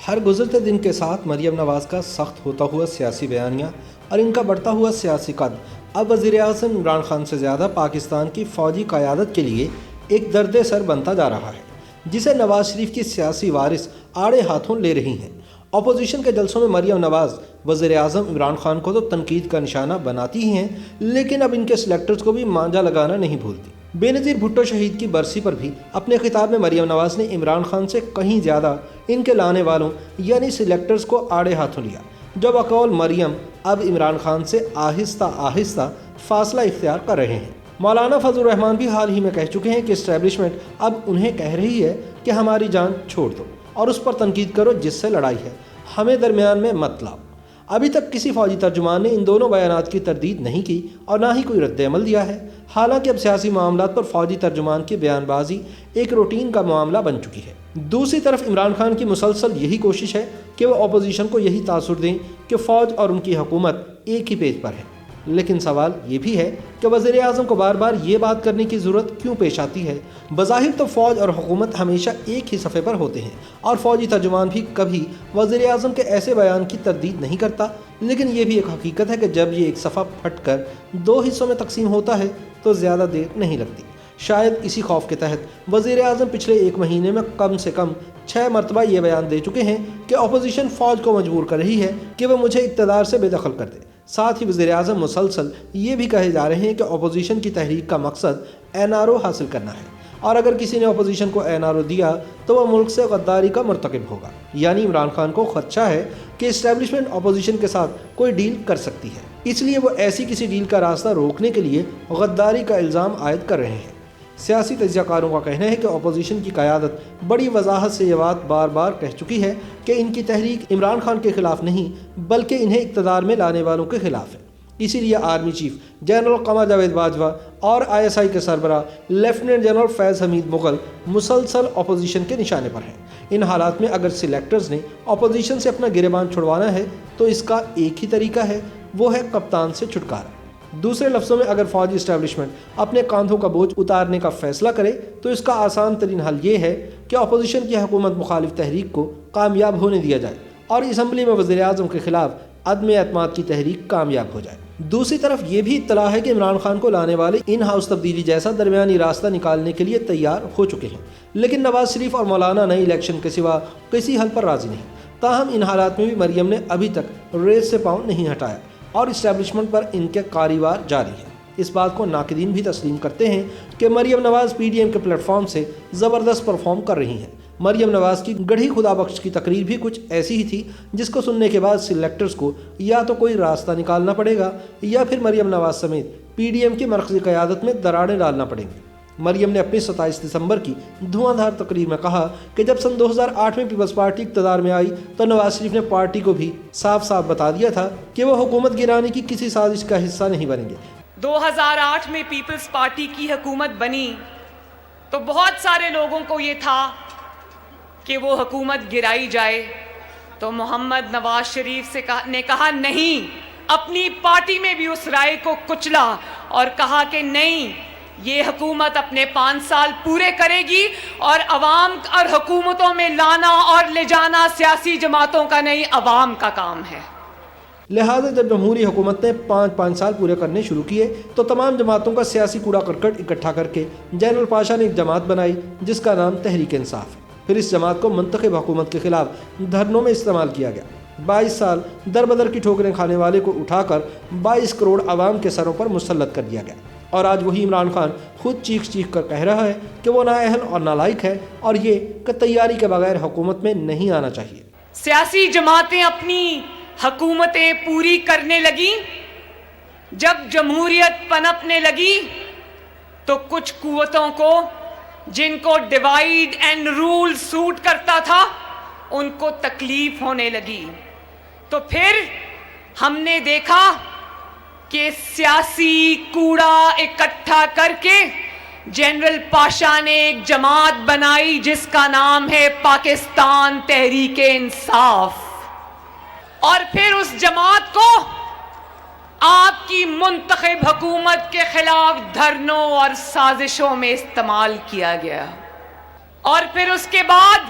ہر گزرتے دن کے ساتھ مریم نواز کا سخت ہوتا ہوا سیاسی بیانیہ اور ان کا بڑھتا ہوا سیاسی قد اب وزیر اعظم عمران خان سے زیادہ پاکستان کی فوجی قیادت کے لیے ایک درد سر بنتا جا رہا ہے، جسے نواز شریف کی سیاسی وارث آڑے ہاتھوں لے رہی ہیں۔ اپوزیشن کے جلسوں میں مریم نواز وزیر اعظم عمران خان کو تو تنقید کا نشانہ بناتی ہی ہیں، لیکن اب ان کے سلیکٹرز کو بھی مانجا لگانا نہیں بھولتی۔ بے نظیر بھٹو شہید کی برسی پر بھی اپنے خطاب میں مریم نواز نے عمران خان سے کہیں زیادہ ان کے لانے والوں یعنی سلیکٹرز کو آڑے ہاتھوں لیا، جو بقول مریم اب عمران خان سے آہستہ آہستہ فاصلہ اختیار کر رہے ہیں۔ مولانا فضل الرحمان بھی حال ہی میں کہہ چکے ہیں کہ اسٹیبلشمنٹ اب انہیں کہہ رہی ہے کہ ہماری جان چھوڑ دو اور اس پر تنقید کرو جس سے لڑائی ہے، ہمیں درمیان میں مت لاؤ۔ ابھی تک کسی فوجی ترجمان نے ان دونوں بیانات کی تردید نہیں کی اور نہ ہی کوئی رد عمل دیا ہے۔ حالانکہ اب سیاسی معاملات پر فوجی ترجمان کی بیان بازی ایک روٹین کا معاملہ بن چکی ہے۔ دوسری طرف عمران خان کی مسلسل یہی کوشش ہے کہ وہ اپوزیشن کو یہی تاثر دیں کہ فوج اور ان کی حکومت ایک ہی پیج پر ہے۔ لیکن سوال یہ بھی ہے کہ وزیر اعظم کو بار بار یہ بات کرنے کی ضرورت کیوں پیش آتی ہے؟ بظاہر تو فوج اور حکومت ہمیشہ ایک ہی صفحے پر ہوتے ہیں اور فوجی ترجمان بھی کبھی وزیر اعظم کے ایسے بیان کی تردید نہیں کرتا، لیکن یہ بھی ایک حقیقت ہے کہ جب یہ ایک صفحہ پھٹ کر دو حصوں میں تقسیم ہوتا ہے تو زیادہ دیر نہیں لگتی۔ شاید اسی خوف کے تحت وزیر اعظم پچھلے ایک مہینے میں کم سے کم 6 مرتبہ یہ بیان دے چکے ہیں کہ اپوزیشن فوج کو مجبور کر رہی ہے کہ وہ مجھے اقتدار سے بے دخل کر دے۔ ساتھ ہی وزیر اعظم مسلسل یہ بھی کہے جا رہے ہیں کہ اپوزیشن کی تحریک کا مقصد NRO حاصل کرنا ہے، اور اگر کسی نے اپوزیشن کو NRO دیا تو وہ ملک سے غداری کا مرتکب ہوگا۔ یعنی عمران خان کو خدشہ ہے کہ اسٹیبلشمنٹ اپوزیشن کے ساتھ کوئی ڈیل کر سکتی ہے، اس لیے وہ ایسی کسی ڈیل کا راستہ روکنے کے لیے غداری کا الزام عائد کر رہے ہیں۔ سیاسی تجزیہ کاروں کا کہنا ہے کہ اپوزیشن کی قیادت بڑی وضاحت سے یہ بات بار بار کہہ چکی ہے کہ ان کی تحریک عمران خان کے خلاف نہیں بلکہ انہیں اقتدار میں لانے والوں کے خلاف ہے۔ اسی لیے army chief general Qamar Javed Bajwa اور ISI کے سربراہ لیفٹیننٹ جنرل فیض حمید مغل مسلسل اپوزیشن کے نشانے پر ہیں۔ ان حالات میں اگر سلیکٹرز نے اپوزیشن سے اپنا گریبان چھڑوانا ہے تو اس کا ایک ہی طریقہ ہے، وہ ہے کپتان سے چھٹکارا۔ دوسرے لفظوں میں اگر فوجی اسٹیبلشمنٹ اپنے کاندھوں کا بوجھ اتارنے کا فیصلہ کرے تو اس کا آسان ترین حل یہ ہے کہ اپوزیشن کی حکومت مخالف تحریک کو کامیاب ہونے دیا جائے اور اسمبلی میں وزیر اعظم کے خلاف عدم اعتماد کی تحریک کامیاب ہو جائے۔ دوسری طرف یہ بھی اطلاع ہے کہ عمران خان کو لانے والے ان ہاؤس تبدیلی جیسا درمیانی راستہ نکالنے کے لیے تیار ہو چکے ہیں، لیکن نواز شریف اور مولانا نئے الیکشن کے سوا کسی حل پر راضی نہیں۔ تاہم ان حالات میں بھی مریم نے ابھی تک ریس سے پاؤں نہیں ہٹایا اور اسٹیبلشمنٹ پر ان کے کاروبار جاری ہے۔ اس بات کو ناقدین بھی تسلیم کرتے ہیں کہ مریم نواز PDM کے پلیٹ فارم سے زبردست پرفارم کر رہی ہیں۔ مریم نواز کی گڑھی خدا بخش کی تقریر بھی کچھ ایسی ہی تھی جس کو سننے کے بعد سلیکٹرز کو یا تو کوئی راستہ نکالنا پڑے گا یا پھر مریم نواز سمیت PDM کی مرکزی قیادت میں دراڑیں ڈالنا پڑیں گی۔ مریم نے اپنی 27 دسمبر کی دھواں دھار تقریر میں کہا کہ جب سن 2008 میں پیپلز پارٹی اقتدار میں آئی تو نواز شریف نے پارٹی کو بھی صاف صاف بتا دیا تھا کہ وہ حکومت گرانے کی کسی سازش کا حصہ نہیں بنیں گے۔ 2008 میں پیپلز پارٹی کی حکومت بنی تو بہت سارے لوگوں کو یہ تھا کہ وہ حکومت گرائی جائے، تو محمد نواز شریف نے کہا نہیں، اپنی پارٹی میں بھی اس رائے کو کچلا اور کہا کہ نہیں، یہ حکومت اپنے 5 سال پورے کرے گی اور عوام اور حکومتوں میں لانا اور لے جانا سیاسی جماعتوں کا نہیں، عوام کا کام ہے۔ لہٰذا جب جمہوری حکومت نے 5 سال پورے کرنے شروع کیے تو تمام جماعتوں کا سیاسی کوڑا کرکٹ اکٹھا کر کے جنرل پاشا نے ایک جماعت بنائی جس کا نام تحریک انصاف ہے۔ پھر اس جماعت کو منتخب حکومت کے خلاف دھرنوں میں استعمال کیا گیا۔ 22 سال در بدر کی ٹھوکریں کھانے والے کو اٹھا کر 22 کروڑ عوام کے سروں پر مسلط کر دیا گیا، اور آج وہی عمران خان خود چیخ چیخ کر کہہ رہا ہے کہ وہ نااہل اور نالائق ہے اور یہ کہ تیاری کے بغیر حکومت میں نہیں آنا چاہیے۔ سیاسی جماعتیں اپنی حکومتیں پوری کرنے لگیں، جب جمہوریت پنپنے لگی تو کچھ قوتوں کو جن کو ڈیوائیڈ اینڈ رول سوٹ کرتا تھا ان کو تکلیف ہونے لگی، تو پھر ہم نے دیکھا کہ سیاسی کوڑا اکٹھا کر کے جنرل پاشا نے ایک جماعت بنائی جس کا نام ہے پاکستان تحریک انصاف، اور پھر اس جماعت کو آپ کی منتخب حکومت کے خلاف دھرنوں اور سازشوں میں استعمال کیا گیا، اور پھر اس کے بعد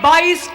22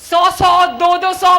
100 200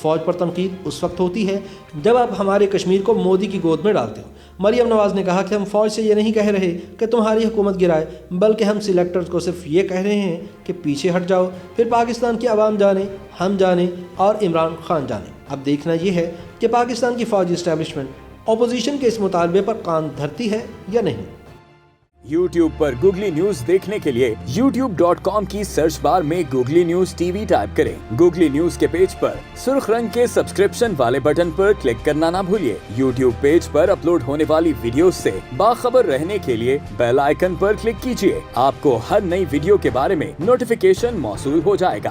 فوج پر تنقید اس وقت ہوتی ہے جب آپ ہمارے کشمیر کو مودی کی گود میں ڈالتے ہو۔ مریم نواز نے کہا کہ ہم فوج سے یہ نہیں کہہ رہے کہ تمہاری حکومت گرائے، بلکہ ہم سلیکٹرز کو صرف یہ کہہ رہے ہیں کہ پیچھے ہٹ جاؤ، پھر پاکستان کی عوام جانے، ہم جانے اور عمران خان جانے۔ اب دیکھنا یہ ہے کہ پاکستان کی فوجی اسٹیبلشمنٹ اپوزیشن کے اس مطالبے پر کان دھرتی ہے یا نہیں۔ YouTube پر گوگلی نیوز دیکھنے کے لیے youtube.com کی سرچ بار میں googly news T V type کریں۔ گوگلی نیوز کے پیج پر سرخ رنگ کے سبسکرپشن والے بٹن پر کلک کرنا نہ بھولیے۔ YouTube پیج پر اپلوڈ ہونے والی ویڈیوز سے باخبر رہنے کے لیے بیل آئیکن پر کلک کیجیے۔ آپ کو ہر نئی ویڈیو کے بارے میں نوٹیفیکیشن موصول ہو جائے گا۔